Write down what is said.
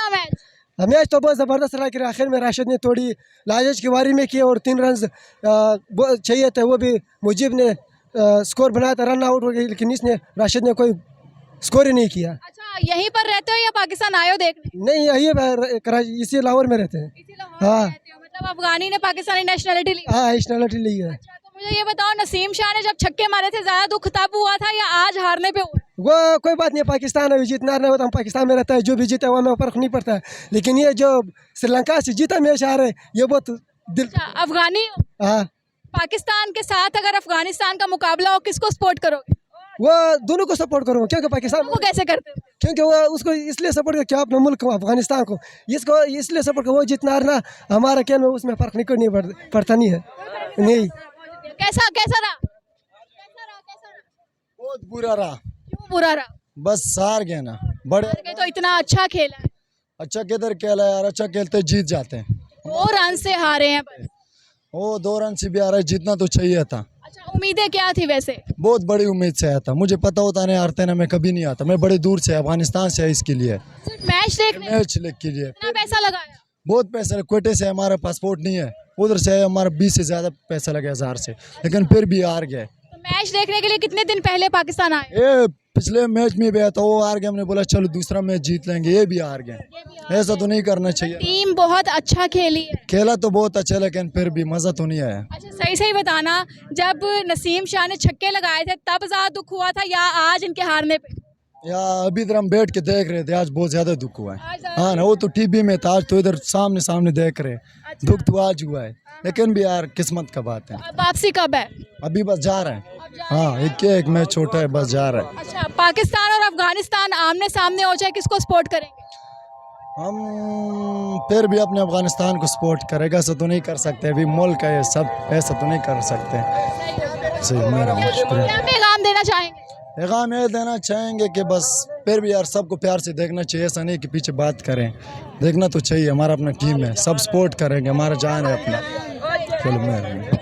था match? Match तो बहुत ज़बरदस्त रहा कि आखिर में राशिद ने थोड़ी लालच की वारी में की और 3 रन चाहिए थे, वो भी मुजीब ने स्कोर बनाया था, रन आउट हो गई, लेकिन इसने राशिद ने कोई स्कोर ही नहीं किया। अच्छा, यहीं पर रहते हो या पाकिस्तान आए हो देखने? नहीं, यही कराची इसी लाहौर में रहते हैं। इसी लाहौर में हाँ रहते हो, मतलब अफगानी ने पाकिस्तानी नेशनलिटी ली? हाँ, नेशनलिटी ली है। अच्छा, तो मुझे ये बताओ, नसीम शाह ने जब छक्के मारे थे ज्यादा दुख तब हुआ था या आज हारने पे हुआ? वो कोई बात नहीं, पाकिस्तान अभी जीतना नहीं होता, हम पाकिस्तान में रहता है, जो भी जीता है हमें फर्क नहीं पड़ता है, लेकिन ये जो श्रीलंका से जीता मैच आ रहे ये बहुत दिल। अच्छा, अफगानी हो? हाँ, पाकिस्तान के साथ अगर अफगानिस्तान का मुकाबला हो, किसको सपोर्ट करोगे? वो दोनों को सपोर्ट करूँगा, क्योंकि पाकिस्तान वो कैसे करते हो? क्योंकि वो उसको इसलिए सपोर्ट कर क्या अपने मुल्क को अफगानिस्तान को इसको इसलिए सपोर्ट कर, वो जितना हारना हमारा क्या में उसमें फर्क नहीं करनी पड़ता नहीं है। नहीं, कैसा कैसा रहा? बहुत बुरा रहा, क्यों बुरा रहा? बस हार गए ना। बड़े हार गए तो इतना अच्छा खेला है, अच्छा किधर खेला यार, अच्छा खेलते जीत जाते हैं। 2 रन से हारे हैं बस। वो 2 रन से भी आ रहा है, जीतना तो चाहिए था। अच्छा, उम्मीदें क्या थी वैसे? बहुत बड़ी उम्मीद से आया था, मुझे पता होता नहीं हारते ना, मैं कभी नहीं आता, मैं बड़े दूर से अफगानिस्तान से है इसके लिए, सिर्फ मैच देखने मैच के लिए। कितना पैसा लगाया? बहुत पैसा, कोटे से हमारा पासपोर्ट नहीं है, उधर से हमारा 20 से ज़्यादा पैसा लगे 1000 से, लेकिन फिर भी हार गए। तो मैच देखने के लिए कितने दिन पहले पाकिस्तान आए? ये पिछले मैच में भी आया था, वो हार गए, हमने बोला चलो दूसरा मैच जीत लेंगे, ये भी हार गए। ऐसा तो नहीं करना चाहिए। टीम बहुत अच्छा खेली है। खेला तो बहुत अच्छा, लेकिन फिर भी मज़ा तो नहीं आया। अच्छा, सही सही बताना, जब नसीम शाह ने छक्के लगाए थे तब ज्यादा दुख हुआ था या आज इनके हारने पे? या अभी इधर हम बैठ के देख रहे थे, आज बहुत ज्यादा दुख हुआ है। आज ज्यादा हाँ ना, वो तो टीवी में था, आज तो इधर सामने सामने देख रहे, दुख तो आज हुआ है, लेकिन भी यार किस्मत का बात है। अब वापसी कब है? अभी बस जा रहे हैं। हाँ, एक मैच छोटा है, बस जा रहे हैं। अच्छा, पाकिस्तान और अफगानिस्तान आमने सामने हो जाए, किसको सपोर्ट करेंगे? हम फिर भी अपने अफगानिस्तान को सपोर्ट करेगा, ऐसा तो नहीं कर सकते, अभी मुल्क है ये सब, ऐसा तो नहीं कर सकते। सही, मेरा शुक्रिया। क्या पैगाम देना चाहेंगे? पैगाम ये देना चाहेंगे कि बस फिर भी यार सबको प्यार से देखना चाहिए, ऐसा नहीं कि पीछे बात करें, देखना तो चाहिए, हमारा अपना टीम है, सब सपोर्ट करेंगे, हमारा जान है अपना। चलो, मैं